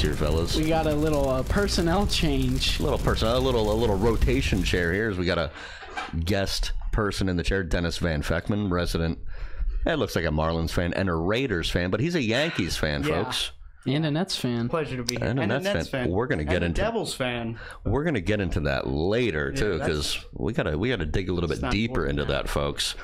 here, fellas. We got a little personnel change. A little rotation chair here. As we got a guest person in the chair, Dennis Van Feckman, resident. It looks like a Marlins fan and a Raiders fan, but he's a Yankees fan, folks. And a Nets fan. Pleasure to be here. And a Nets fan. We're gonna get into Devils fan. We're gonna get into that later too, because we gotta dig a little bit deeper into that, folks.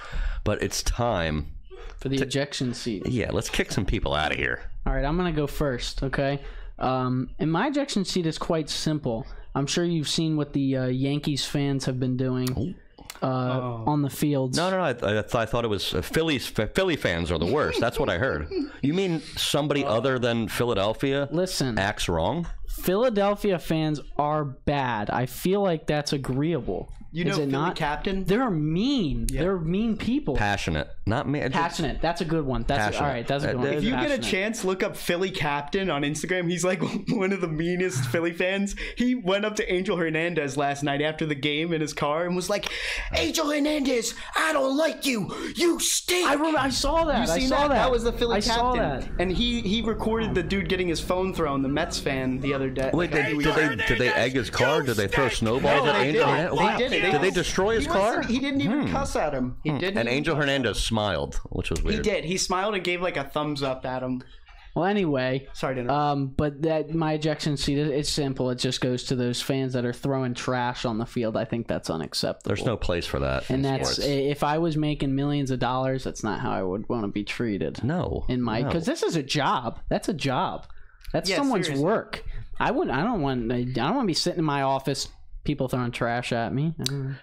But it's time for the ejection seat. Yeah, let's kick some people out of here. All right, I'm gonna go first. Okay, and my ejection seat is quite simple. I'm sure you've seen what the Yankees fans have been doing. On the fields. No. I thought it was Philly fans are the worst. That's what I heard. You mean somebody other than Philadelphia? Listen, acts wrong. Philadelphia fans are bad. I feel like that's agreeable. You know, Philly captain? They're mean. Yeah. They're mean people. Passionate, not mean. Passionate. That's a good one. That's all right. That's a good one. If you get a chance, look up Philly captain on Instagram. He's like one of the meanest Philly fans. He went up to Angel Hernandez last night after the game in his car and was like, "Angel Hernandez, I don't like you. You stink." I saw that. You seen that? That was the Philly captain. Saw that. And he recorded the dude getting his phone thrown, the Mets fan, the other day. Wait, did they egg his car? Did they throw snowballs at Angel Hernandez? They did. Did they destroy his car? He didn't even cuss at him. He didn't. And Angel Hernandez smiled, which was weird. He did. He smiled and gave like a thumbs up at him. Well, anyway, sorry to interrupt. But my ejection seat, it's simple. It just goes to those fans that are throwing trash on the field. I think that's unacceptable. There's no place for that. And that's if I was making millions of dollars, that's not how I would want to be treated. No, because this is a job. That's a job. That's someone's work. I don't want to be sitting in my office, people throwing trash at me.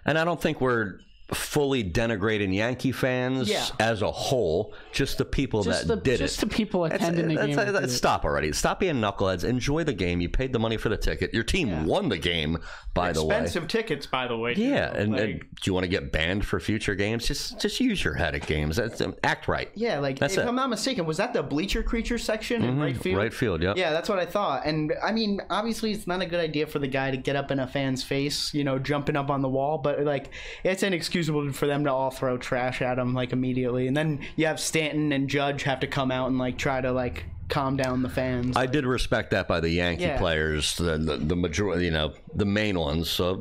And I don't think we're fully denigrating Yankee fans as a whole, just the people that did it. Just the people attending the game. Stop already. Stop being knuckleheads. Enjoy the game. You paid the money for the ticket. Your team won the game, by the way. Expensive tickets, by the way. Yeah, and do you want to get banned for future games? Just use your head at games. Act right. Yeah, if I'm not mistaken, was that the bleacher creature section in right field? Right field, yeah. Yeah, that's what I thought. And, I mean, obviously it's not a good idea for the guy to get up in a fan's face, jumping up on the wall, but, it's inexcusable for them to all throw trash at him immediately, and then you have Stanton and Judge have to come out and try to calm down the fans. I did respect that by the Yankee players, the majority, the main ones. So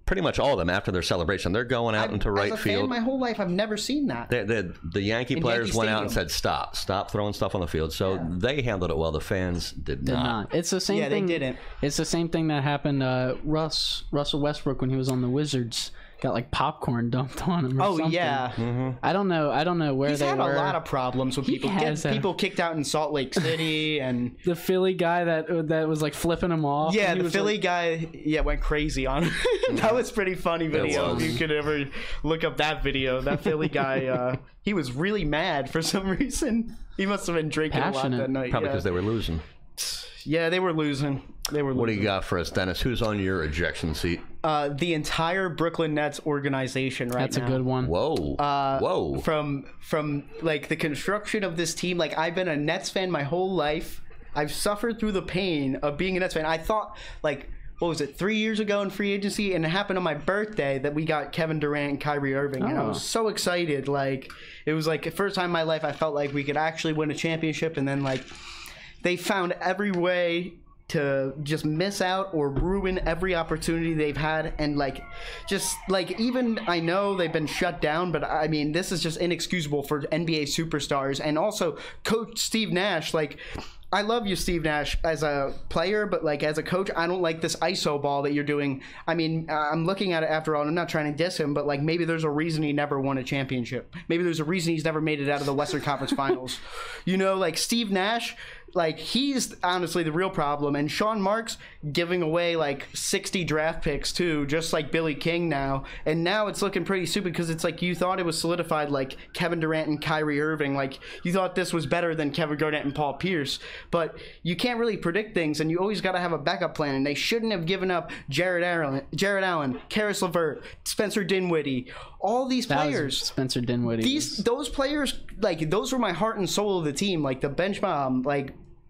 pretty much all of them after their celebration, they're going out into right field. Fan, my whole life, I've never seen that. The Yankee players went out and said, "Stop throwing stuff on the field." So they handled it well. The fans did not. It's the same thing. They didn't. It's the same thing that happened. Russell Westbrook when he was on the Wizards. Got popcorn dumped on him. Or something. Mm-hmm. I don't know where He's they were. He's had a lot of problems with people. People kicked out in Salt Lake City, and the Philly guy that was flipping him off. Yeah, the Philly guy. Yeah, went crazy on him. That was pretty funny video. If you could ever look up that video, that Philly guy. He was really mad for some reason. He must have been drinking a lot that night. Probably because they were losing. Yeah, they were losing. What do you got for us, Dennis? Who's on your ejection seat? The entire Brooklyn Nets organization right now. That's a good one. Whoa. Whoa. From the construction of this team, I've been a Nets fan my whole life. I've suffered through the pain of being a Nets fan. I thought, what was it, 3 years ago in free agency, and it happened on my birthday that we got Kevin Durant and Kyrie Irving, and I was so excited. It was the first time in my life I felt like we could actually win a championship, and then they found every way to just miss out or ruin every opportunity they've had, and even I know they've been shut down, but I mean this is just inexcusable for NBA superstars. And also Coach Steve Nash, I love you, Steve Nash, as a player, but as a coach, I don't like this ISO ball that you're doing. I mean, I'm looking at it after all, and I'm not trying to diss him, but maybe there's a reason he never won a championship. Maybe there's a reason he's never made it out of the Western Conference Finals. Steve Nash, he's honestly the real problem. And Sean Marks giving away 60 draft picks too, just like Billy King now. And now it's looking pretty stupid because it's you thought it was solidified Kevin Durant and Kyrie Irving. You thought this was better than Kevin Garnett and Paul Pierce. But you can't really predict things, and you always got to have a backup plan. And they shouldn't have given up Jared Allen, Karis LeVert, Spencer Dinwiddie, all these players. Spencer Dinwiddie. Those players, those were my heart and soul of the team. The bench bomb,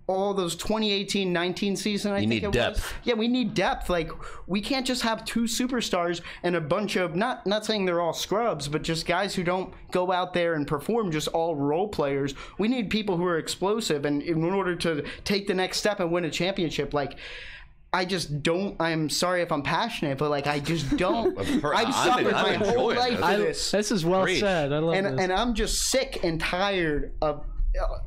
all those 2018-19 season, I think need it depth. was. Yeah, we need depth. Like, we can't just have 2 superstars and a bunch of, not saying they're all scrubs, but just guys who don't go out there and perform, just all role players. We need people who are explosive, and in order to take the next step and win a championship, like, I just don't. I'm sorry if I'm passionate, but like I just don't. I've suffered my whole life for this. This is well Preach. said. I love this. And I'm just sick and tired of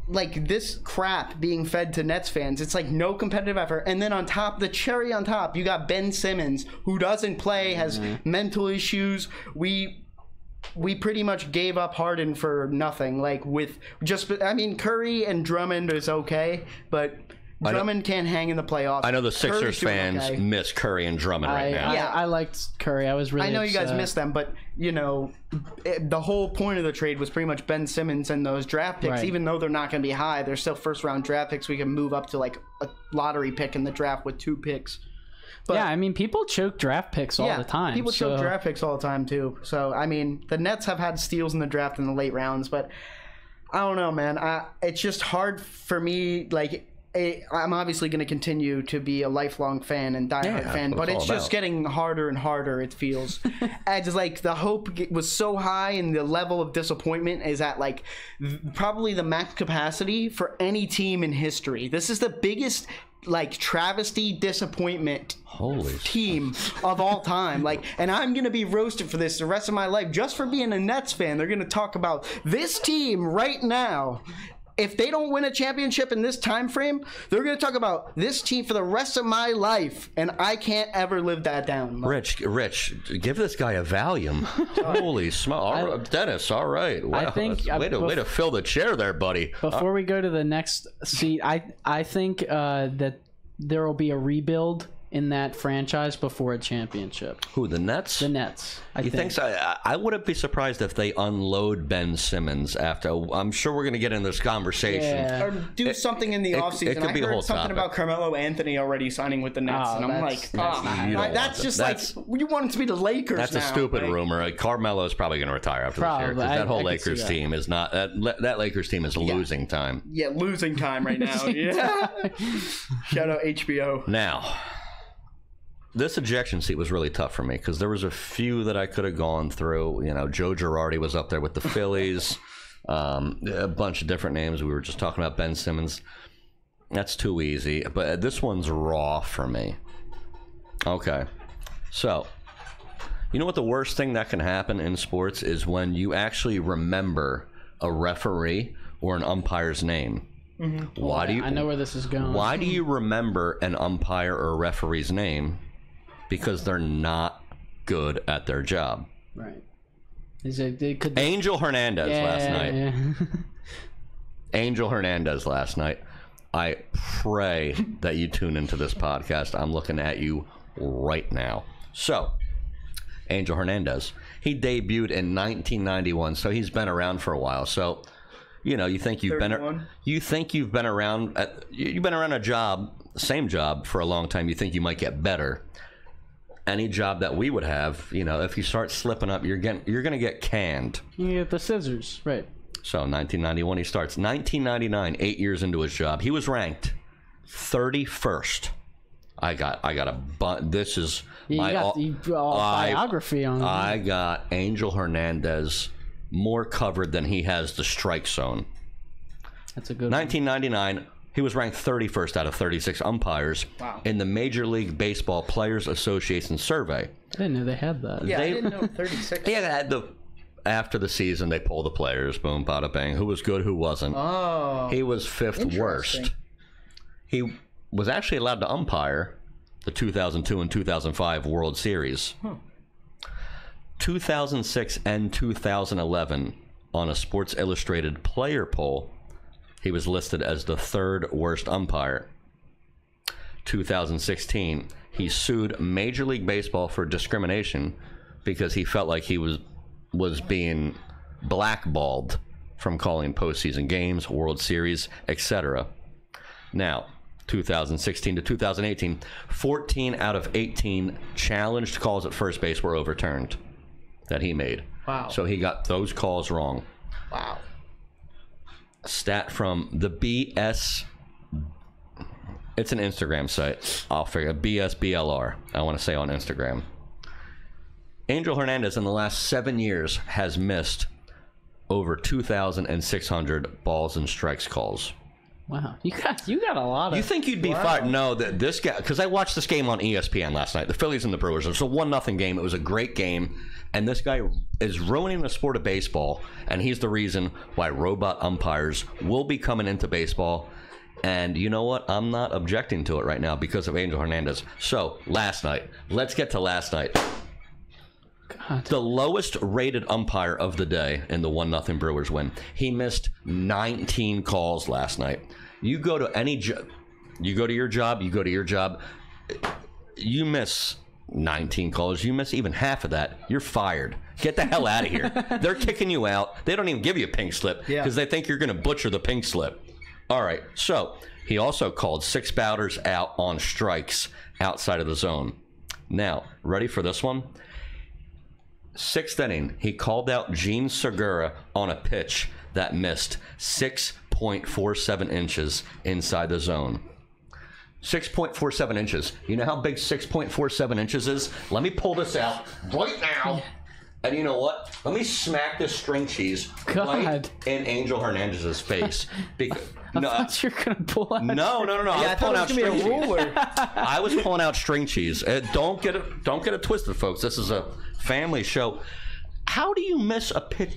like this crap being fed to Nets fans. It's like no competitive effort, and then on top, the cherry on top, you got Ben Simmons, who doesn't play, has mental issues. We pretty much gave up Harden for nothing. Like with just, I mean, Curry and Drummond is okay, but Drummond can't hang in the playoffs. I know the Sixers Curry's doing fans okay. miss Curry and Drummond right now. Yeah, I liked Curry. I was really. I know you guys upset. missed them, but you know, the whole point of the trade was pretty much Ben Simmons and those draft picks. Right. Even though they're not going to be high, they're still first round draft picks. We can move up to like a lottery pick in the draft with 2 picks. But, Yeah, I mean, people choke draft picks all the time. People choke so- draft picks all the time too. So I mean, the Nets have had steals in the draft in the late rounds, but I don't know, man. It's just hard for me. Like, I'm obviously going to continue to be a lifelong fan and diehard fan, but it's just getting harder and harder. It feels as like the hope was so high, and the level of disappointment is at like probably the max capacity for any team in history. This is the biggest like travesty, disappointment team of all time. Like, and I'm gonna be roasted for this the rest of my life just for being a Nets fan. They're gonna talk about this team right now. If they don't win a championship in this time frame, they're going to talk about this team for the rest of my life, and I can't ever live that down. Rich, give this guy a Valium. Holy smokes. Dennis, all right. Wow. I think way to fill the chair there, buddy. Before we go to the next seat, I think that there will be a rebuild in that franchise before a championship. Who, the Nets? The Nets. You think so? I wouldn't be surprised if they unload Ben Simmons after. I'm sure we're going to get in this conversation. Yeah. Or do something in the offseason. it could be I a whole heard something topic. about Carmelo Anthony already signing with the Nets, and I'm like, that's you want it to be the Lakers. That's now. a stupid like, rumor. Carmelo is probably going to retire after this year, because that whole I Lakers could see team is not. That Lakers team is losing time. Yeah, losing time right now. Yeah. Shout out HBO. Now, this ejection seat was really tough for me because there was a few that I could have gone through. You know, Joe Girardi was up there with the Phillies, a bunch of different names. We were just talking about Ben Simmons. That's too easy, but this one's raw for me. Okay, so you know what the worst thing that can happen in sports is when you actually remember a referee or an umpire's name. Mm-hmm. Why do you? I know where this is going. Why do you remember an umpire or a referee's name? Because they're not good at their job. Right. Could Angel Hernandez last night. Yeah. Angel Hernandez last night. I pray that you tune into this podcast. I'm looking at you right now. So, Angel Hernandez. He debuted in 1991, so he's been around for a while. So, you know, you think you've been around a job, same job for a long time. You think you might get better. Any job that we would have, you know, if you start slipping up, you're going to get canned. You get the scissors, right? So 1991 he starts. 1999, 8 years into his job, he was ranked 31st. I got a bunch. This is my biography on him. I got Angel Hernandez more covered than he has the strike zone. That's a good 1999. He was ranked 31st out of 36 umpires in the Major League Baseball Players Association survey. I didn't know they had that. Yeah, I didn't know 36. Yeah, after the season, they pull the players, boom, bada bang. Who was good, who wasn't. Oh. He was 5th worst. He was actually allowed to umpire the 2002 and 2005 World Series. 2006 and 2011, on a Sports Illustrated player poll, he was listed as the 3rd worst umpire. 2016, he sued Major League Baseball for discrimination because he felt like he was being blackballed from calling postseason games, World Series, etc. Now, 2016 to 2018, 14 out of 18 challenged calls at first base were overturned that he made. Wow. So he got those calls wrong. Wow. Stat from the It's an Instagram site. I'll figure BSBLR. I want to say on Instagram. Angel Hernandez in the last 7 years has missed over 2,600 balls and strikes calls. Wow, you got a lot of. You think you'd be fired? No, that this guy, because I watched this game on ESPN last night, the Phillies and the Brewers. It was a 1-0 game. It was a great game, and this guy is ruining the sport of baseball, and he's the reason why robot umpires will be coming into baseball. And you know what? I'm not objecting to it right now because of Angel Hernandez. So last night, let's get to last night. God. The lowest rated umpire of the day in the 1-0 Brewers win. He missed 19 calls last night. You go to any you go to your job, you miss 19 calls, you miss even half of that, you're fired. Get the hell out of here. They're kicking you out. They don't even give you a pink slip because they think you're going to butcher the pink slip. All right, so he also called 6 batters out on strikes outside of the zone. Now, ready for this one? 6th inning, he called out Gene Segura on a pitch that missed 6.47 inches inside the zone. 6.47 inches. You know how big 6.47 inches is? Let me pull this out right now. And you know what? Let me smack this string cheese right in Angel Hernandez's face. Because, I thought you were going to pull out. No. I thought it was going to be a ruler. I was pulling out string cheese. Don't get it twisted, folks. This is a family show. How do you miss a pitch?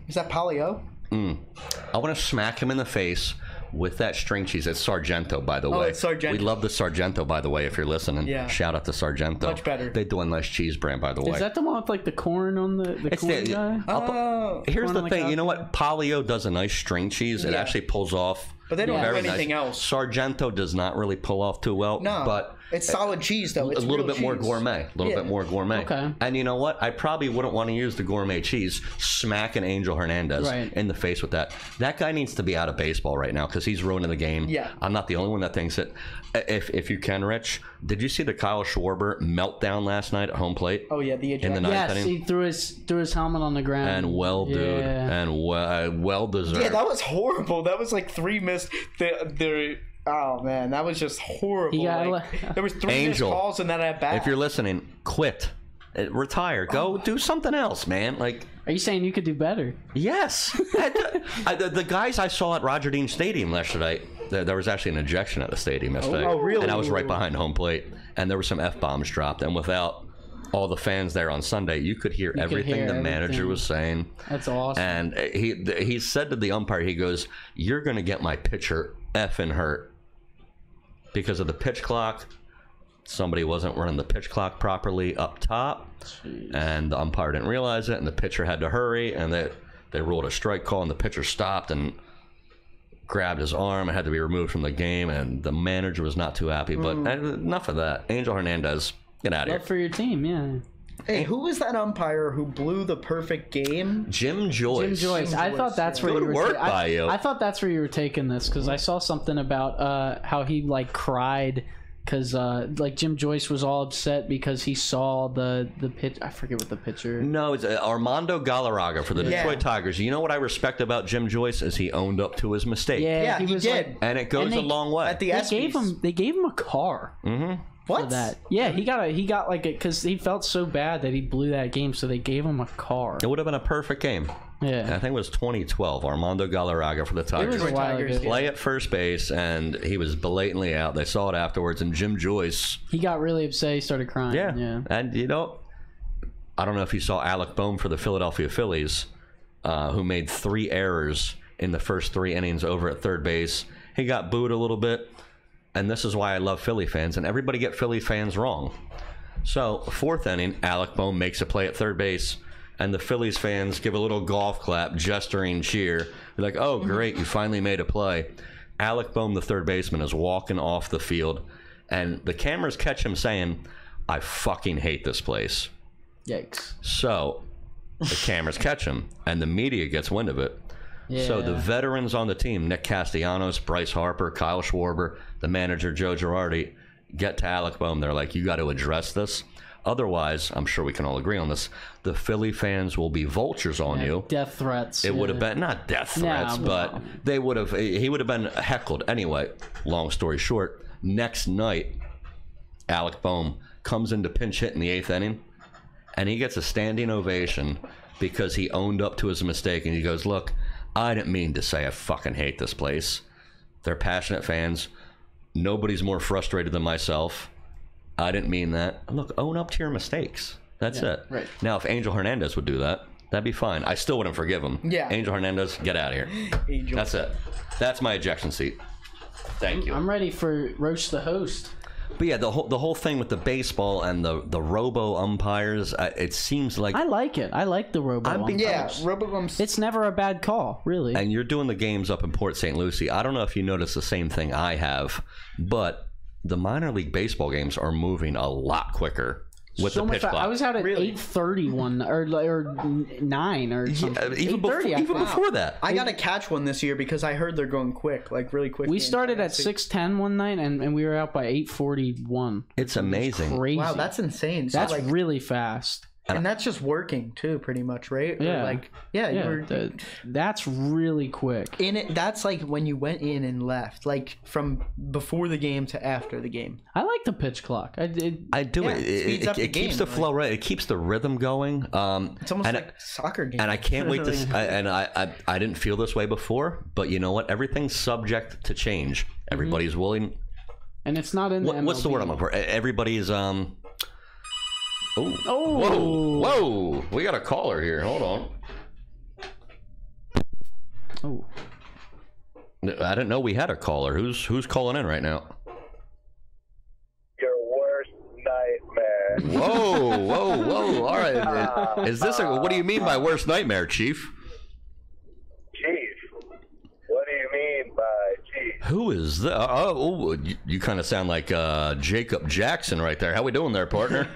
Is that Polio? I want to smack him in the face with that string cheese. It's Sargento, by the way. It's Sargento. We love the Sargento, by the way, if you're listening. Yeah. Shout out to Sargento. Much better. They do a nice cheese brand, by the way. Is that the one with like the corn on the corn guy? Here's Corn the on the thing. cob? You know what? Polio does a nice string cheese. It actually pulls off. But they don't do very anything else. Sargento does not really pull off too well. No, but it's solid cheese though. It's a little real bit more cheese. gourmet. A little bit more gourmet. Okay. And you know what? I probably wouldn't want to use the gourmet cheese. Smack an Angel Hernandez in the face with that. That guy needs to be out of baseball right now because he's ruining the game. Yeah. I'm not the only one that thinks it. If you can, Rich, did you see the Kyle Schwarber meltdown last night at home plate? Oh yeah, the in the ninth Yes, inning. he threw his helmet on the ground. And dude, and well deserved. Yeah, that was horrible. That was like 3 missed. Oh man, that was just horrible. There was 3 missed calls and then at bat. If you're listening, quit. Retire. Go do something else, man. Like, are you saying you could do better? Yes. The guys I saw at Roger Dean Stadium yesterday, there was actually an ejection at the stadium yesterday. Oh, really? And I was right behind home plate, and there were some F-bombs dropped. And without all the fans there on Sunday, you could hear everything the manager was saying. That's awesome. And he said to the umpire, he goes, "You're going to get my pitcher effing hurt because of the pitch clock. Somebody wasn't running the pitch clock properly up top." Jeez. And the umpire didn't realize it, and the pitcher had to hurry, and they ruled a strike call, and the pitcher stopped and grabbed his arm and had to be removed from the game, and the manager was not too happy. But enough of that. Angel Hernandez, get out of here. Love for your team, yeah. Hey, who was that umpire who blew the perfect game? Jim Joyce. I thought that's where Good you were. work by you. I thought that's where you were taking this because I saw something about how he like cried because like Jim Joyce was all upset because he saw the pitch. I forget what the pitcher. No, it's Armando Galarraga for the Detroit Tigers. You know what I respect about Jim Joyce is he owned up to his mistake. Yeah, he was did. like, And it goes a long way. At the they gave him a car. Mm-hmm. What? For that. Yeah, he got like it because he felt so bad that he blew that game, so they gave him a car. It would have been a perfect game. Yeah, I think it was 2012. Armando Galarraga for the Tigers. It was a while ago. Play at first base, and he was blatantly out. They saw it afterwards, and Jim Joyce. He got really upset. He started crying. Yeah. And you know, I don't know if you saw Alec Bohm for the Philadelphia Phillies, who made 3 errors in the first 3 innings over at third base. He got booed a little bit. And this is why I love Philly fans, and everybody get Philly fans wrong. So, 4th inning, Alec Bohm makes a play at third base, and the Phillies fans give a little golf clap, gesturing cheer. They're like, "Oh, great, you finally made a play." Alec Bohm, the third baseman, is walking off the field, and the cameras catch him saying, "I fucking hate this place." Yikes. So, the cameras catch him, and the media gets wind of it. Yeah. So the veterans on the team, Nick Castellanos, Bryce Harper, Kyle Schwarber, the manager, Joe Girardi, get to Alec Bohm. They're like, "You got to address this. Otherwise," I'm sure we can all agree on this, "the Philly fans will be vultures on you." Death threats. It would have been, not death threats, but he would have been heckled. Anyway, long story short, Next night, Alec Boehm comes in to pinch hit in the 8th inning, and he gets a standing ovation because he owned up to his mistake, and he goes, look, I didn't mean to say I fucking hate this place. They're passionate fans. Nobody's more frustrated than myself. I didn't mean that. Look, own up to your mistakes. That's it. Right. Now, if Angel Hernandez would do that, that'd be fine. I still wouldn't forgive him. Yeah. Angel Hernandez, get out of here. Angel. That's it. That's my ejection seat. Thank you. I'm ready for Roach the host. But yeah, the whole thing with the baseball and the robo umpires, it seems like, I like it. I like the robo. Yeah, umpires. Robogum's. It's never a bad call, really. and you're doing the games up in Port St. Lucie. I don't know if you noticed the same thing I have, but the minor league baseball games are moving a lot quicker with so the pitch much. clock. I was out at 8:30 one or 9 or something. even 8:30, before that. I gotta catch one this year because I heard they're going quick, like really quick. We games. started I at gotta see. 6:10 one night, and we were out by 8:41. It's amazing. Crazy. Wow, that's insane. So That's like, really fast. and that's just working too, pretty much, right? Or Yeah. like, yeah, Yeah, you're that's really quick. in it. That's like when you went in and left, like from before the game to after the game. I like the pitch clock. I do Yeah, it. it speeds up the It keeps game, the like- flow right. It keeps the rhythm going. It's almost and like a soccer game. And I can't wait to. I didn't feel this way before, but you know what? Everything's subject to change. Everybody's willing. And it's not in the What's the MLB. word I'm looking for? Everybody's Oh. Oh. Whoa! We got a caller here. Hold on. Oh. I didn't know we had a caller. Who's calling in right now? Your worst nightmare. Whoa! All right. Is this what do you mean by worst nightmare, Chief? Chief. What do you mean by chief? Who is that? Oh, you kind of sound like Jacob Jackson right there. How we doing there, partner?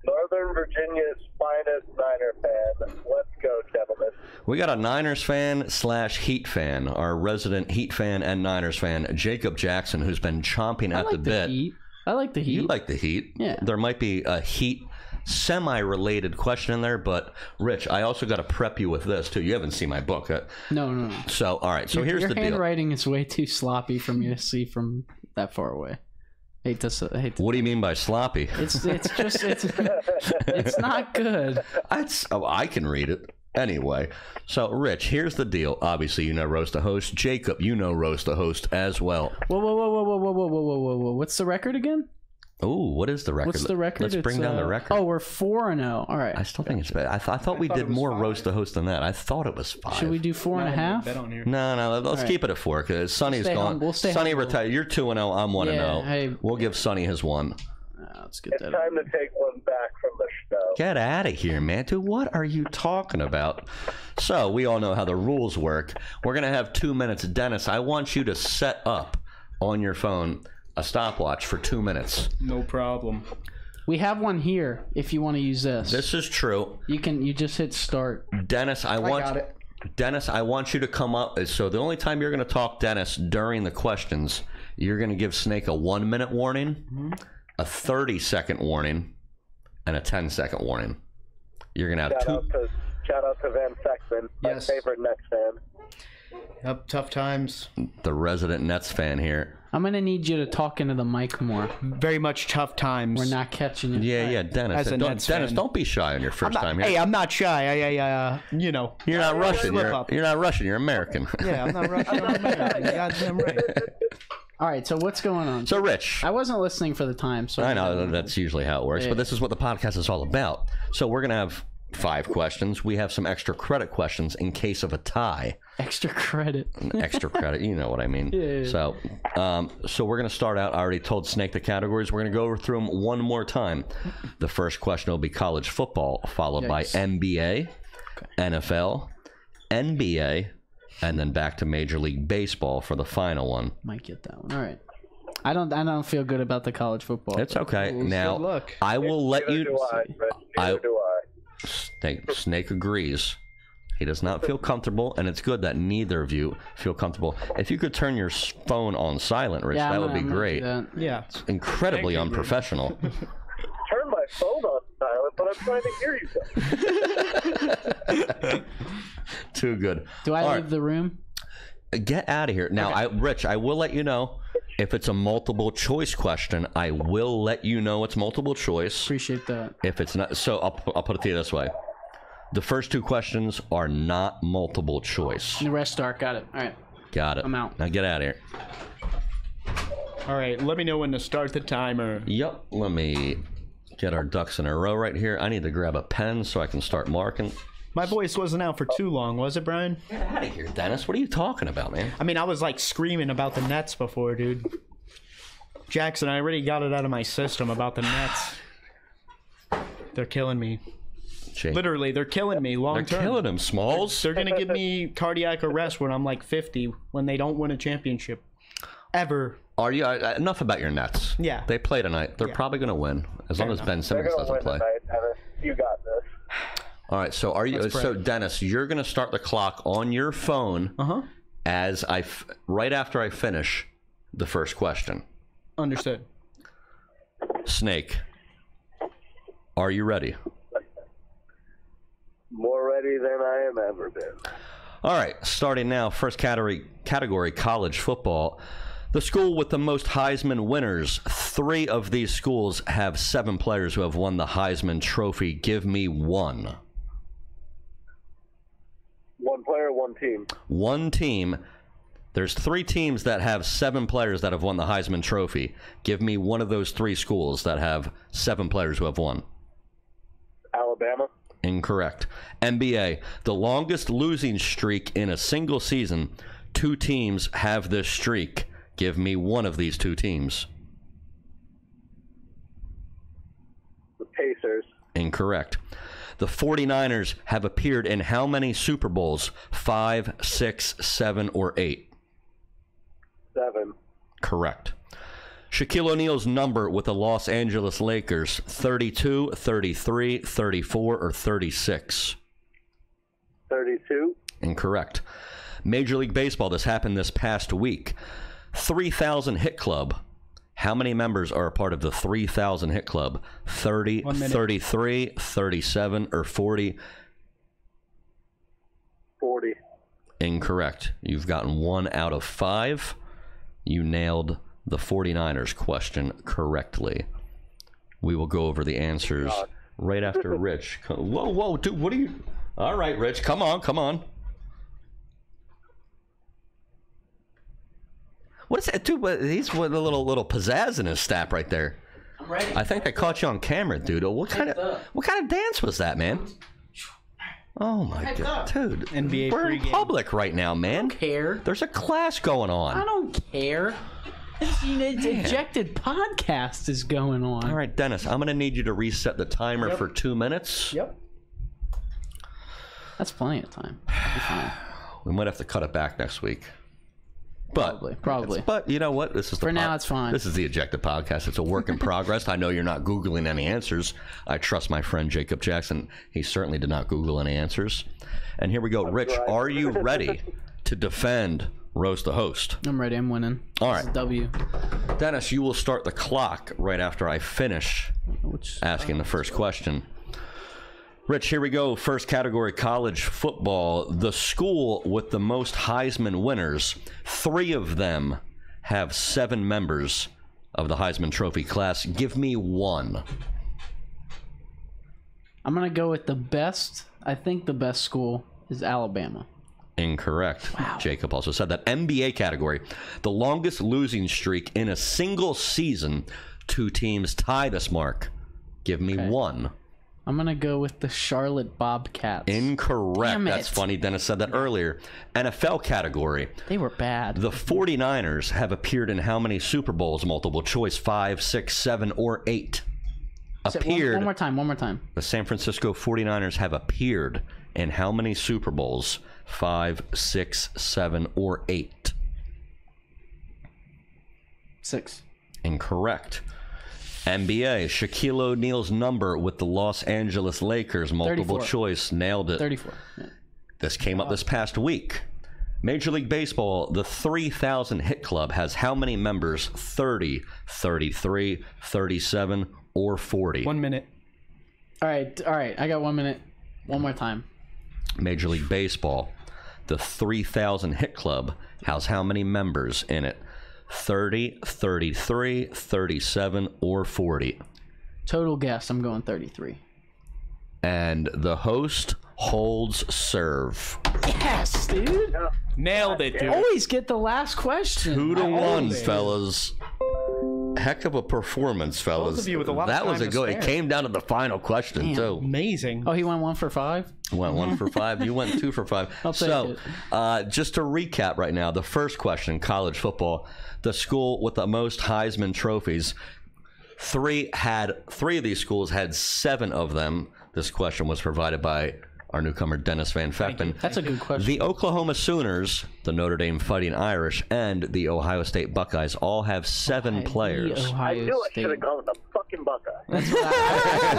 Northern Virginia's finest Niner fan. Let's go, gentlemen. We got a Niners fan / Heat fan, our resident Heat fan and Niners fan, Jacob Jackson, who's been chomping I at like the bit. Heat. I like the Heat. You like the Heat? Yeah. There might be a Heat semi-related question in there, but Rich, I also got to prep you with this too. You haven't seen my book yet. No. So, all right. So here's Your the deal. handwriting is way too sloppy for me to see from that far away. Hate to. What do you mean by sloppy? It's not good. I can read it. Anyway, so Rich, here's the deal. Obviously, you know Roast the Host. Jacob, you know Roast the Host as well. Whoa. What's the record again? Oh, what is the record? What's the record? Let's bring down the record. Oh, we're 4-0. All right. I still think it's bad. I thought we did it was more 5. Roast the Host than that. I thought it was 5. Should we do 4.5? Bet on here. No. Let's right. keep it at 4 because Sonny's stay gone. humble. We'll stay Sonny humble. retired. You're 2-0. I'm 1-0. Yeah, hey. We'll give Sonny his 1. Let's get It's that. time to take one back from the show. Get out of here, man. Dude, what are you talking about? So, we all know how the rules work. We're going to have 2 minutes. Dennis, I want you to set up on your phone a stopwatch for 2 minutes. No problem. We have one here. If you want to use this, This is true. you just hit start. Dennis, I got it. Dennis, I want you to come up. So the only time you're going to talk, Dennis, during the questions, you're going to give Snake a 1-minute warning, a 30-second warning, and a 10-second warning. You're going to have Shout out to Van Sexton, my Yes. favorite Nets fan. Yep, tough times. the resident Nets fan here. I'm gonna need you to talk into the mic more. Very much tough times. We're not catching you. Yeah, Dennis. As a Nets Dennis, fan. don't be shy on your 1st time here. Hey, I'm not shy. I you know. You're not Russian. slip up. You're not Russian. You're American. Yeah, I'm not Russian. I'm American. You're goddamn right. All right. So what's going on? So, Rich, I wasn't listening for the time. So I know that's usually how it works, Yeah. but this is what the podcast is all about. So we're gonna have 5 questions. We have some extra credit questions in case of a tie. extra credit. Extra credit, you know what I mean. Yeah. So, so we're gonna start out. I already told Snake the categories. We're gonna go through them one more time. The first question will be college football, followed by Yikes. NBA, NFL, NBA, and then back to Major League Baseball for the final one. Might get that one. All right. I don't feel good about the college football. It's okay. Now, good luck. I will let Neither you. do I, Rich. Neither do I. Snake agrees. He does not feel comfortable, and it's good that neither of you feel comfortable. If you could turn your phone on silent, Rich, Yeah, that I'm would gonna be do great. that. Yeah. Incredibly unprofessional. Turn my phone on silent, but I'm trying to hear you guys. Too good. Do I All leave the room? right, get out of here now. Rich, I will let you know If it's a multiple choice question, I will let you know it's multiple choice. Appreciate that. If it's not, so I'll put it to you this way. The first two questions are not multiple choice. The rest are. Got it. All right. Got it. I'm out. Now get out of here. All right, let me know when to start the timer. Yep. Let me get our ducks in a row right here. I need to grab a pen so I can start marking. My voice wasn't out for too long, was it, Brian? Get out of here, Dennis. What are you talking about, man? I mean, I was like screaming about the Nets before, dude. Jackson, I already got it out of my system about the Nets. They're killing me. Jake. Literally, they're killing me long They're term. killing him, Smalls. They're gonna give me cardiac arrest when I'm like 50 when they don't win a championship. Ever. Are you? Enough about your Nets. Yeah. They play tonight. They're probably going to win as long as Ben They're Simmons gonna doesn't win play. tonight, Dennis. You got this. All right. So are you? Let's pray. So Dennis, you're going to start the clock on your phone as right after I finish the first question. Understood. Snake, are you ready? More ready than I have ever been. All right. Starting now. First category: college football. The school with the most Heisman winners. 3 of these schools have 7 players who have won the Heisman Trophy. Give me one. One player, one team. One team. There's 3 teams that have 7 players that have won the Heisman Trophy. Give me one of those 3 schools that have 7 players who have won. Alabama. Incorrect. NBA. The longest losing streak in a single season. 2 teams have this streak. Give me one of these 2 teams. The Pacers. Incorrect. The 49ers have appeared in how many Super Bowls? 5, 6, 7, or 8? 7. Correct. Shaquille O'Neal's number with the Los Angeles Lakers, 32, 33, 34, or 36? 32. Incorrect. Major League Baseball, this happened this past week. 3,000 Hit Club. How many members are a part of the 3,000 Hit Club? 30, 33, 37, or 40? 40. Incorrect. You've gotten 1 out of 5. You nailed the 49ers question correctly. We will go over the answers right after Rich. Whoa, dude, what are you... All right, Rich, come on. What is that, dude? He's with a little pizzazz in his step right there. I'm ready. I think they caught you on camera, dude. What kind of dance was that, man? Oh my god, dude! NBA We're in pregame. public right now, man. Care. There's a class going on. I don't care. It's ejected podcast is going on. All right, Dennis, I'm gonna need you to reset the timer for 2 minutes. Yep. That's plenty of time. Be fine. We might have to cut it back next week. But Probably. But you know what? This is For now, it's fine. This is the Ejected Podcast. It's a work in progress. I know you're not Googling any answers. I trust my friend Jacob Jackson. He certainly did not Google any answers. And here we go. Rich, are you ready to defend Roast the Host? I'm ready. I'm winning. All This is right. W. Dennis, you will start the clock right after I finish Which asking the first question. Rich, here we go. First category, college football. The school with the most Heisman winners, 3 of them have 7 members of the Heisman Trophy class. Give me one. I'm gonna go with the best. I think the best school is Alabama. Incorrect. Wow. Jacob also said that. NBA category. The longest losing streak in a single season. 2 teams tie this mark. Give me one. I'm gonna go with the Charlotte Bobcats. Incorrect. Damn That's it. funny. Dennis said that earlier. NFL category. They were bad. The 49ers have appeared in how many Super Bowls? Multiple choice. 5, 6, 7, or 8? Appeared. One more time. The San Francisco 49ers have appeared in how many Super Bowls? 5, 6, 7, or 8? 6. Incorrect. NBA, Shaquille O'Neal's number with the Los Angeles Lakers. Multiple 34. choice. Nailed it. 34. Yeah. This came up this past week. Major League Baseball, the 3,000 Hit Club has how many members? 30, 33, 37, or 40? 1 minute. All right. I got 1 minute. One more time. Major League Baseball, the 3,000 Hit Club has how many members in it? 30, 33, 37, or 40. Total guess, I'm going 33. And the host holds serve. Yes, dude. Nailed it, dude. Always get the last question. 2-1, fellas. Heck of a performance, fellas. Both of you with a lot of that was time a to good. It spare. came down to the final question too. Amazing. Oh, he went 1 for 5? Went 1 for 5. You went 2 for 5. I'll take So, just to recap right now, the first question, college football, the school with the most Heisman trophies. Three of these schools had 7 of them. This question was provided by our newcomer Dennis Van Feffen. That's a good question. The Oklahoma Sooners, the Notre Dame Fighting Irish, and the Ohio State Buckeyes all have 7 players. The I Ohio knew I should State. have gone with the fucking Buckeye.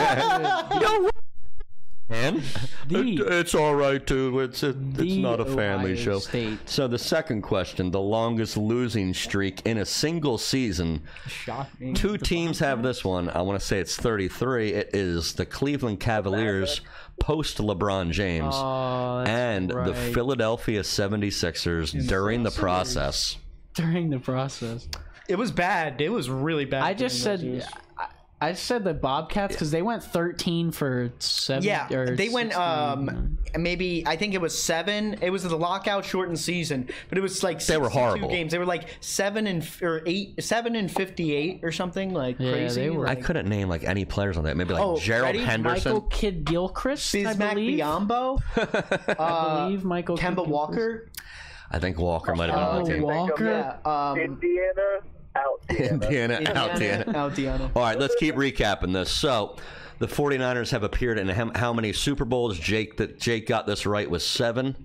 And it's all right, dude. It's not a family Ohio show. State. So the second question, the longest losing streak in a single season. Shocking. 2 teams have this one. I want to say it's 33. It is the Cleveland Cavaliers post LeBron James Oh, that's and the right. Philadelphia 76ers during the process. During the process. It was bad. It was really bad. I just during said... those years. I said the Bobcats because they went 13 for 7. Yeah, or they went 16. maybe I think it was 7. It was the lockout shortened season, but it was like They were 62 horrible. games. They were like 7 and 58 or something like Yeah, crazy. they were- I couldn't name like any players on that. Maybe like Oh, Gerald ready? Henderson. Michael Kidd Gilchrist, I Bismack believe. Biombo, I believe Michael Kemba Kidd-Gilchrist. Walker. I think Walker might have been on the Oh, team. Walker. Yeah, Indiana, out Indiana. Indiana. All right, let's keep recapping this. So, the 49ers have appeared in how many Super Bowls? Jake got this right was 7.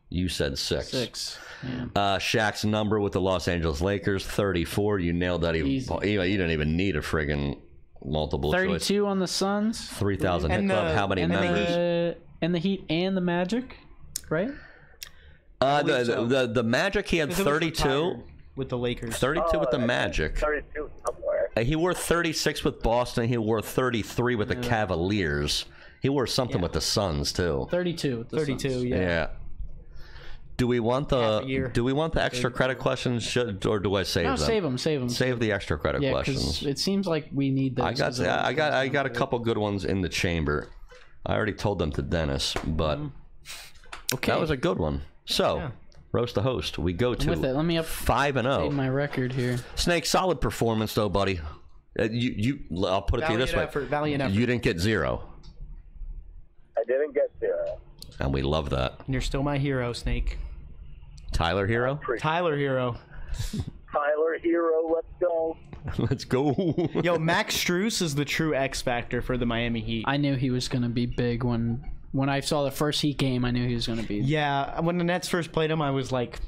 You said 6. 6. Yeah. Shaq's number with the Los Angeles Lakers, 34. You nailed that. Easy. You didn't even need a friggin' multiple choice. 32 on the Suns. 3,000 hit And club. How many and the members? And the Heat and the Magic, right? believe so. The Magic, he had 32. with the Lakers. 32 with the Magic. 32 somewhere. He wore 36 with Boston. He wore 33 with the Cavaliers. He wore something with the Suns too. 32. With the 32, Suns. yeah. Do we want Half a year. the extra credit questions, or do I save No, them? save them. Save the extra credit Yeah, questions. because it seems like we need those. I got a couple good ones in the chamber. I already told them to Dennis, but Okay. that was a good one. So, roast the host. We go to with it. Let me 5-0. my record here. Snake, solid performance though, buddy. I'll put it to you this way: Valiant effort. you didn't get 0, I didn't get 0. and we love that. And you're still my hero, Snake. Tyler Hero, Tyler Hero. Tyler Hero, let's go. let's go. Yo, Max Strus is the true X factor for the Miami Heat. I knew he was going to be big when I saw the first Heat game. I knew he was going to be. Yeah, when the Nets first played him, I was like,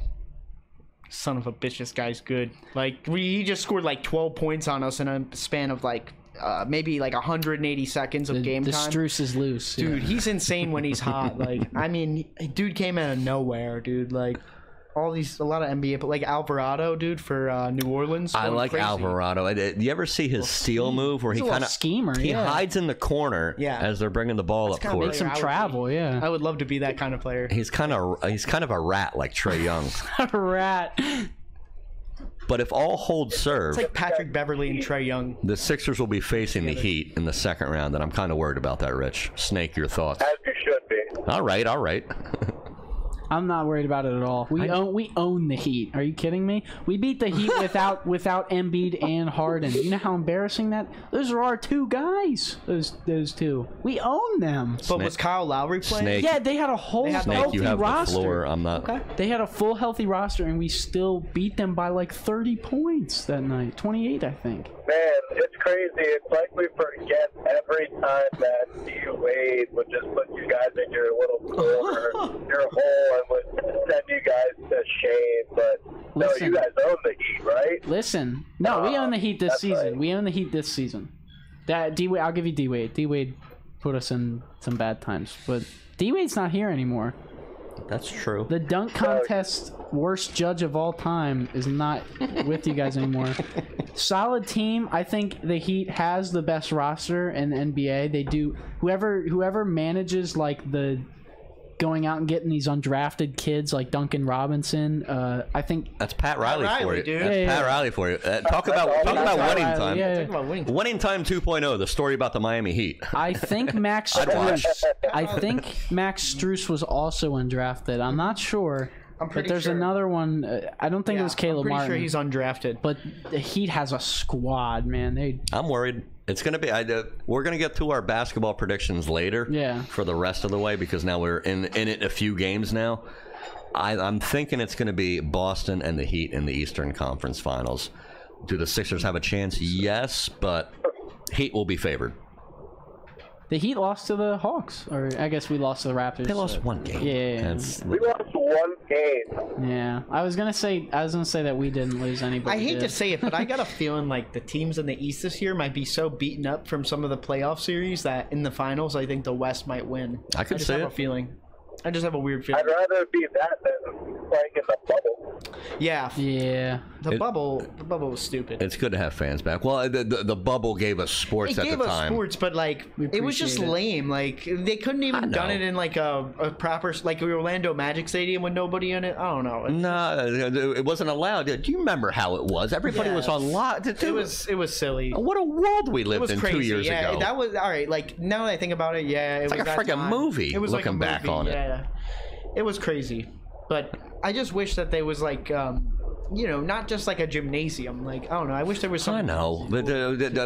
son of a bitch, this guy's good. Like, he just scored like 12 points on us in a span of like maybe like 180 seconds of game the time. Struce is loose. yeah. Dude, he's insane when he's hot. Like, I mean, dude came out of nowhere, dude. Like, a lot of NBA, but like Alvarado, dude, for New Orleans. I going like crazy. Alvarado. You ever see his steal move where he He's a little kind of schemer, he yeah. hides in the corner Yeah. as they're bringing the ball up kinda court. Makes him I would travel, yeah. I would love to be that kind of player. He's kind of a rat like Trae Young. Rat. But if all holds serve, It's like Patrick Beverly and Trae Young. the Sixers will be facing the Heat in the second round, and I'm kind of worried about that. Rich Snake, your thoughts? As you should be. All right. I'm not worried about it at all. We own the Heat. Are you kidding me? We beat the Heat without Embiid and Harden. You know how embarrassing that? Those are our 2 guys. Those 2. We own them. But was Kyle Lowry playing? Snake. Yeah, they had a whole had the- Snake, healthy you have roster. the floor. I'm not. Okay. They had a full healthy roster, and we still beat them by like 30 points that night. 28, I think. Man, it's crazy. It's like we forget every time that D-Wade would just put you guys in your little corner, your hole, and would send you guys to shame. But no, Listen. you guys own the Heat, right? Listen, no, we own the Heat this that's season. right. We own the Heat this season. That D-Wade, I'll give you D-Wade. D-Wade put us in some bad times, but D-Wade's not here anymore. That's true. The dunk contest worst judge of all time is not with you guys anymore. Solid team. I think the Heat has the best roster in the NBA. They do. Whoever manages like the going out and getting these undrafted kids like Duncan Robinson. I think That's Pat Riley, for Riley, you. dude. That's Yeah, Pat yeah. Riley for you. Talk about winning Riley, time. yeah. Talk about winning. Winning time 2.0. The story about the Miami Heat. I think Max I'd watch. Struess was also undrafted. I'm not sure. I'm pretty but there's sure. another one. I don't think it was Caleb I'm pretty Martin. sure he's undrafted. But the Heat has a squad, man. I'm worried. It's going to be. We're going to get to our basketball predictions later. Yeah. For the rest of the way, because now we're in it a few games now. I'm thinking it's going to be Boston and the Heat in the Eastern Conference Finals. Do the Sixers have a chance? Yes, but Heat will be favored. The Heat lost to the Hawks, or I guess we lost to the Raptors. They lost one game. Yeah. We lost one game. Yeah. I was gonna say that we didn't lose any. But I we hate did. to say it, but I got a feeling like the teams in the East this year might be so beaten up from some of the playoff series that in the finals, I think the West might win. I could just see have it. a feeling. I just have a weird feeling. I'd rather be that than playing in the bubble. Yeah, Yeah. the bubble was stupid. It's good to have fans back. Well, the bubble gave us sports It at gave the us time. sports, but like it was just appreciate it. lame. Like they couldn't even done know. it in like a proper like the Orlando Magic Stadium with nobody in it. I don't know. No, it wasn't allowed. Do you remember how it was? Everybody was on lock. It was silly. What a world we It lived was in crazy. 2 years yeah, ago. that was all right. Like now that I think about it, yeah, it was like a that friggin' time. movie, It was like a looking back movie, on it. Yeah, it was crazy. But I just wish that there was like, not just like a gymnasium. Like I don't know. I wish there was something. I know. But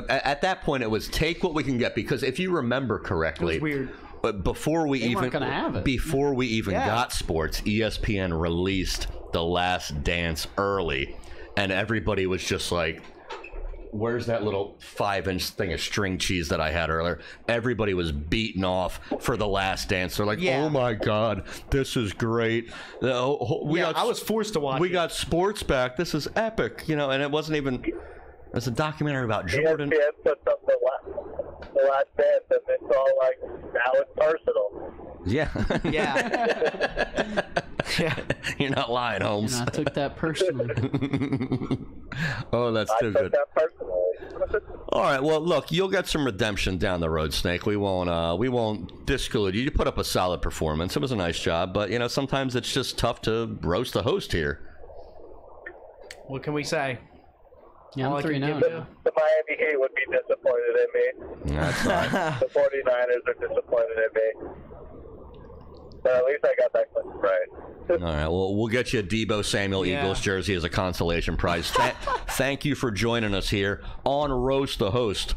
at that point, it was take what we can get, because if you remember correctly, It was weird. But before we weren't gonna have it. before we even Yeah. got sports, ESPN released The Last Dance early, and everybody was just like, "Where's that little 5-inch thing of string cheese that I had earlier?" Everybody was beaten off for The Last Dance. They're like, Yeah. "Oh my God, this is great!" I was forced to watch. We it. got sports back. This is epic, and it wasn't even. It's a documentary about Jordan. ESPN puts up the last dance, and it's all like, now it's personal. Yeah. Yeah. Yeah. You're not lying, Holmes. And I took that personally. Oh, that's I too took good. that personally. All right. Well, look, you'll get some redemption down the road, Snake. We won't discourage you. You put up a solid performance. It was a nice job, but sometimes it's just tough to roast the host here. What can we say? Yeah, All I I'm can 3-0 give now. The Miami Heat would be disappointed in me. That's all right. The 49ers are disappointed in me. But at least I got that question right. All right. Well, we'll get you a Debo Samuel Yeah. Eagles jersey as a consolation prize. Thank you for joining us here on Roast the Host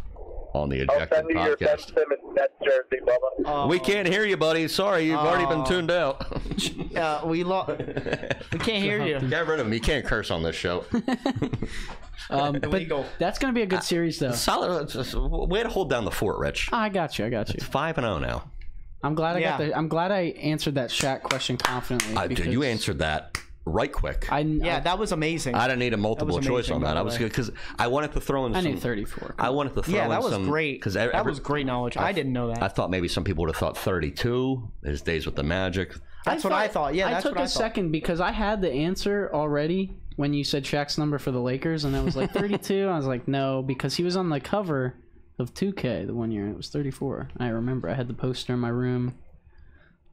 on the I'll Ejected send you your Ben Podcast. Simmons Nets jersey, Bubba. We can't hear you, buddy. Sorry, you've already been tuned out. We can't hear you. Get rid of him. You can't curse on this show. But Illegal. that's gonna be a good series, though. Solid. Way to hold down the fort, Rich. I got you. 5-0 now. I'm glad Yeah. I'm glad I answered that Shaq question confidently. Dude, because you answered that right quick. I Yeah, that was amazing. didn't need a multiple amazing, choice on by that. the I was way. good because I wanted to throw in. I some, knew 34. I wanted to throw Yeah, in that was some great. because That was great knowledge. I didn't know that. I thought maybe some people would have thought 32. His days with the Magic. That's what I thought. Yeah, I that's took what I a thought. second because I had the answer already when you said Shaq's number for the Lakers, and I was like 32. I was like, no, because he was on the cover of 2K the one year, and it was 34. I remember I had the poster in my room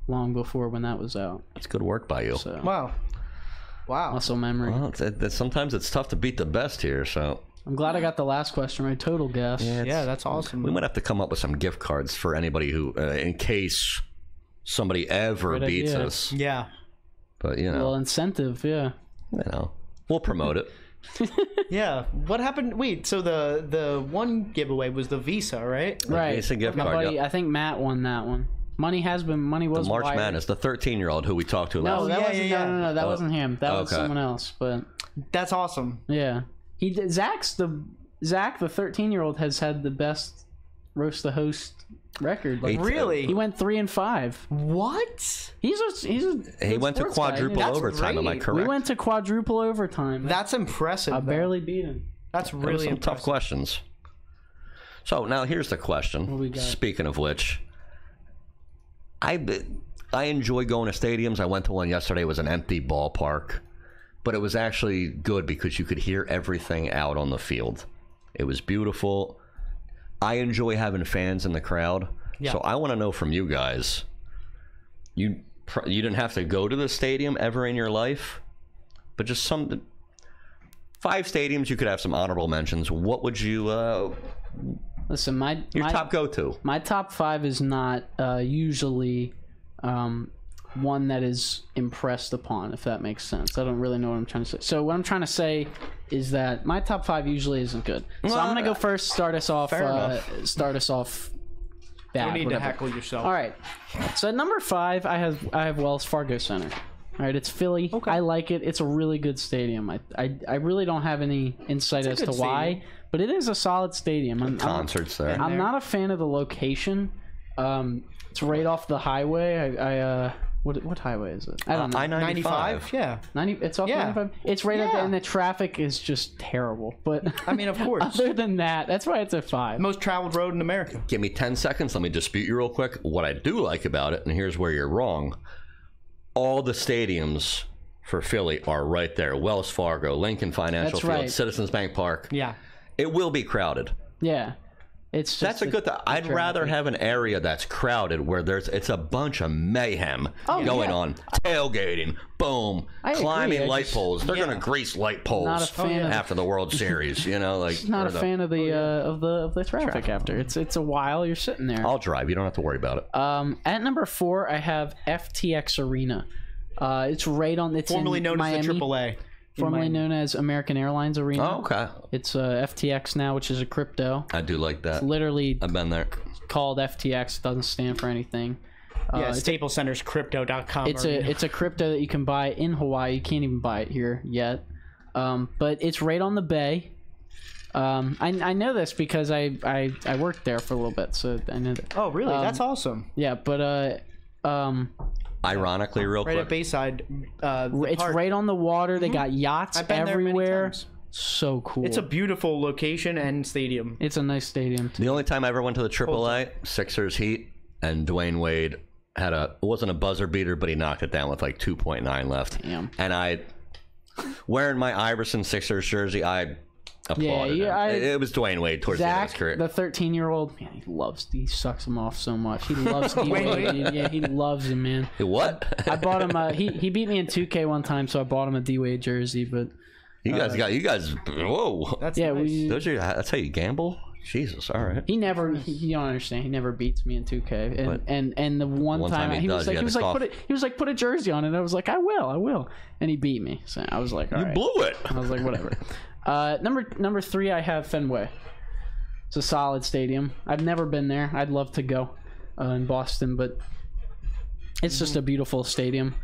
long before when that was out. It's good work by you. So Wow. muscle memory. Well, sometimes it's tough to beat the best here, so I'm glad I got the last question right. Total guess. Yeah, that's awesome. we might have to come up with some gift cards for anybody who, in case somebody ever Great beats idea. us. Yeah. But Well, incentive, yeah. we'll promote it. Yeah. What happened? Wait, so the one giveaway was the Visa, right? Right. Visa gift My card, buddy, yep. I think Matt won that one. Money was March wired. Madness, the 13-year-old who we talked to No, last. that yeah, wasn't. yeah, yeah. No, that wasn't him. That was Okay. someone else. But That's awesome. yeah, he did. Zach, the 13-year-old, has had the best roast the host record. Like, Really? he went 3-5. What? He went to quadruple That's overtime. Am I great. correct? We went to quadruple overtime. That's impressive. I though. barely beat him. That's Those really some tough impressive. questions. So now here's the question. we got? Speaking of which, I enjoy going to stadiums. I went to one yesterday. It was an empty ballpark, but it was actually good because you could hear everything out on the field. It was beautiful. I enjoy having fans in the crowd. Yeah. So I want to know from you guys. you didn't have to go to the stadium ever in your life, but just 5 stadiums you could have some honorable mentions. What would you Listen, your top go-to? My top 5 is not usually one that is impressed upon, if that makes sense. I don't really know what I'm trying to say. So what I'm trying to say is that my top 5 usually isn't good. So I'm gonna go first. Start us off. Start us off. Bad, You need whatever. to heckle yourself. All right. So at number 5, I have Wells Fargo Center. All right, it's Philly. Okay. I like it. It's a really good stadium. I really don't have any insight as to why, but it is a solid stadium. Concerts there. I'm not a fan of the location. It's right off the highway. What highway is it? I don't know. I-95. Yeah. 90. It's off 95. It's right up there, and the traffic is just terrible. But I mean, of course. Other than that, that's why it's a 5. Most traveled road in America. Give me 10 seconds. Let me dispute you real quick. What I do like about it, and here's where you're wrong, all the stadiums for Philly are right there. Wells Fargo, Lincoln Financial Field, right. Citizens Bank Park. Yeah. It will be crowded. Yeah. It's just That's a good thing. I'd rather have an area that's crowded where it's a bunch of mayhem going on. Tailgating, boom, climbing light poles. They're going to grease light poles Not a fan after the World Series, you know, like not a fan of the traffic after. It's a while you're sitting there. I'll drive. You don't have to worry about it. At number 4, I have FTX Arena. It's right on. It's formerly in known Miami, as the AAA. formerly known as American Airlines Arena. Oh, okay. It's FTX now, which is a crypto. I do like that. It's literally I've been there. called FTX. It doesn't stand for anything. Yeah, Staples Center's Crypto.com. It's a crypto that you can buy in Hawaii. You can't even buy it here yet. But it's right on the bay. I know this because I worked there for a little bit, so I know that. Oh, really? That's awesome. Yeah, but Ironically, real Right quick. at Bayside. it's park. right on the water. They got yachts I've been there many everywhere. times. So cool. It's a beautiful location and stadium. It's a nice stadium. The only time I ever went to the AAA, Sixers Heat, and Dwayne Wade had it wasn't a buzzer beater, but he knocked it down with like 2.9 left. Damn. And wearing my Iverson Sixers jersey, I applauded him. It was Dwayne Wade towards the end of his Zach, career. the 13-year-old, man, he sucks him off so much. He loves D-Wade. Yeah, he loves him, man. What? I bought him he beat me in 2K one time, so I bought him a D-Wade jersey, but you guys whoa. That's yeah, nice. That's how you gamble? Jesus, all right. he never you don't understand. He never beats me in 2K. And the one time he he does, was like put a jersey on it. I was like, I will. And he beat me. So I was like, all right. Blew it. I was like, whatever. Number 3, I have Fenway. It's a solid stadium. I've never been there. I'd love to go in Boston, but it's just a beautiful stadium.